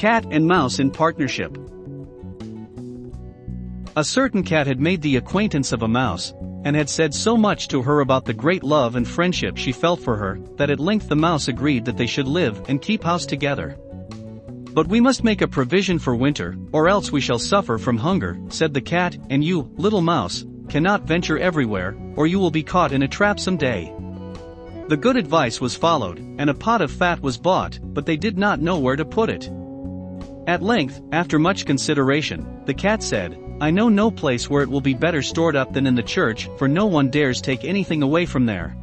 cat and mouse in partnership. A certain cat had made the acquaintance of a mouse, and had said so much to her about the great love and friendship she felt for her, that at length the mouse agreed that they should live and keep house together. "But we must make a provision for winter, or else we shall suffer from hunger," said the cat, "and you, little mouse, cannot venture everywhere, or you will be caught in a trap some day." The good advice was followed, and a pot of fat was bought, but they did not know where to put it. At length, after much consideration, the cat said, "I know no place where it will be better stored up than in the church, for no one dares take anything away from there.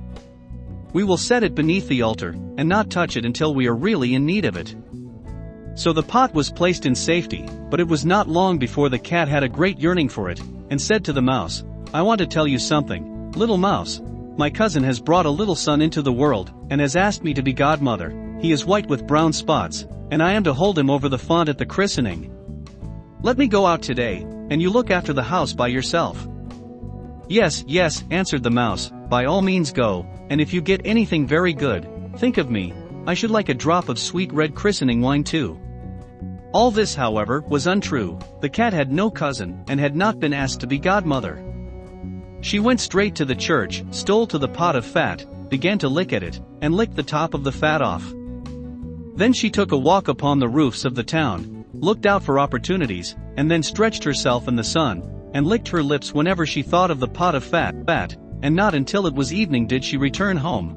We will set it beneath the altar, and not touch it until we are really in need of it." So the pot was placed in safety, but it was not long before the cat had a great yearning for it, and said to the mouse, "I want to tell you something, little mouse. My cousin has brought a little son into the world, and has asked me to be godmother. He is white with brown spots, and I am to hold him over the font at the christening. Let me go out today, and you look after the house by yourself." "Yes, yes," answered the mouse, "by all means go, and if you get anything very good, think of me. I should like a drop of sweet red christening wine too." All this, however, was untrue. The cat had no cousin, and had not been asked to be godmother. She went straight to the church, stole to the pot of fat, began to lick at it, and licked the top of the fat off. Then she took a walk upon the roofs of the town, looked out for opportunities, and then stretched herself in the sun, and licked her lips whenever she thought of the pot of fat, and not until it was evening did she return home.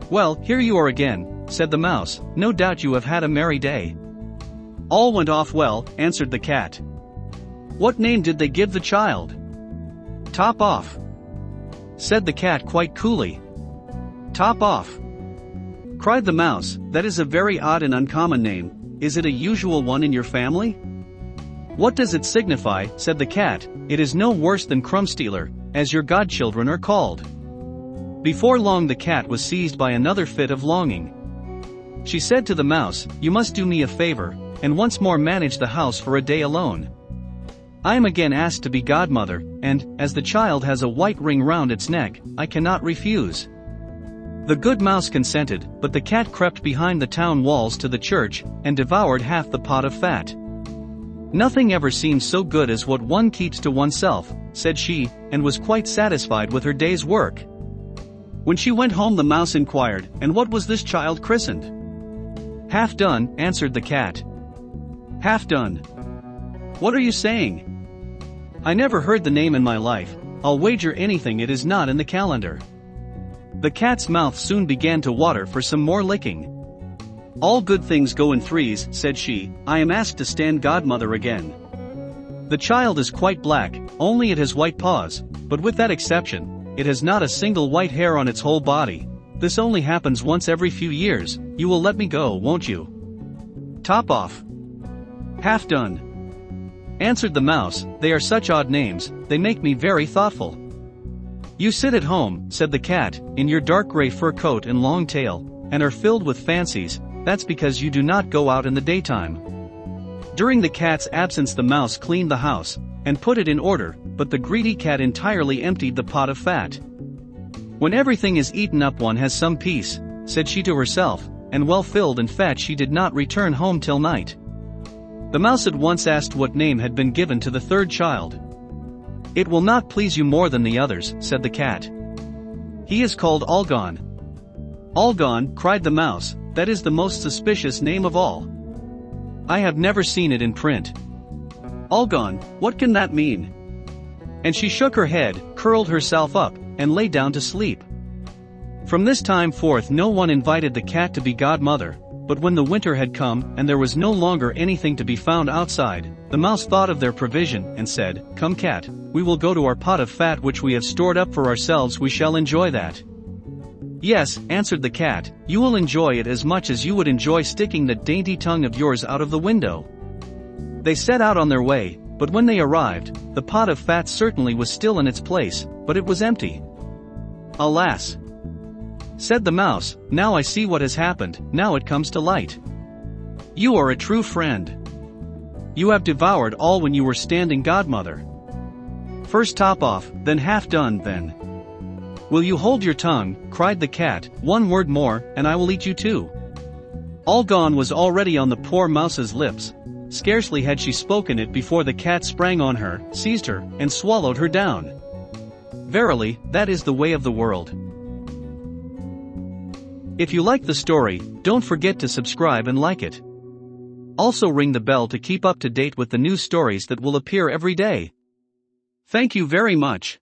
"Well, here you are again," said the mouse, "no doubt you have had a merry day." "All went off well," answered the cat. "What name did they give the child?" "Top off," said the cat quite coolly. "Top off," cried the mouse, "that is a very odd and uncommon name. Is it a usual one in your family?" "What does it signify?" said the cat. "It is no worse than Crumbstealer, as your godchildren are called." Before long the cat was seized by another fit of longing. She said to the mouse, "You must do me a favor, and once more manage the house for a day alone. I am again asked to be godmother, and, as the child has a white ring round its neck, I cannot refuse." The good mouse consented, but the cat crept behind the town walls to the church, and devoured half the pot of fat. "Nothing ever seems so good as what one keeps to oneself," said she, and was quite satisfied with her day's work. When she went home the mouse inquired, "And what was this child christened?" "Half Done," answered the cat. "Half Done? What are you saying? I never heard the name in my life. I'll wager anything it is not in the calendar." The cat's mouth soon began to water for some more licking. "All good things go in threes," said she. "I am asked to stand godmother again. The child is quite black, only it has white paws, but with that exception, it has not a single white hair on its whole body. This only happens once every few years. You will let me go, won't you?" "Top off." "Half Done," answered the mouse. "They are such odd names, they make me very thoughtful." "You sit at home," said the cat, "in your dark gray fur coat and long tail, and are filled with fancies. That's because you do not go out in the daytime." During the cat's absence the mouse cleaned the house, and put it in order, but the greedy cat entirely emptied the pot of fat. "When everything is eaten up one has some peace," said she to herself, and well filled and fat she did not return home till night. The mouse at once asked what name had been given to the third child. "It will not please you more than the others," said the cat. "He is called Allgone." "Allgone," cried the mouse, "that is the most suspicious name of all. I have never seen it in print. Allgone, what can that mean?" And she shook her head, curled herself up, and lay down to sleep. From this time forth no one invited the cat to be godmother, but when the winter had come, and there was no longer anything to be found outside, the mouse thought of their provision, and said, "Come cat, we will go to our pot of fat which we have stored up for ourselves, we shall enjoy that." "Yes," answered the cat, "you will enjoy it as much as you would enjoy sticking that dainty tongue of yours out of the window." They set out on their way, but when they arrived, the pot of fat certainly was still in its place, but it was empty. "Alas!" said the mouse, "now I see what has happened, now it comes to light. You are a true friend. You have devoured all when you were standing godmother. First Top Off, then Half Done, then." "Will you hold your tongue?" cried the cat. "One word more, and I will eat you too." All gone was already on the poor mouse's lips. Scarcely had she spoken it before the cat sprang on her, seized her, and swallowed her down. Verily, that is the way of the world. If you like the story, don't forget to subscribe and like it. Also ring the bell to keep up to date with the new stories that will appear every day. Thank you very much.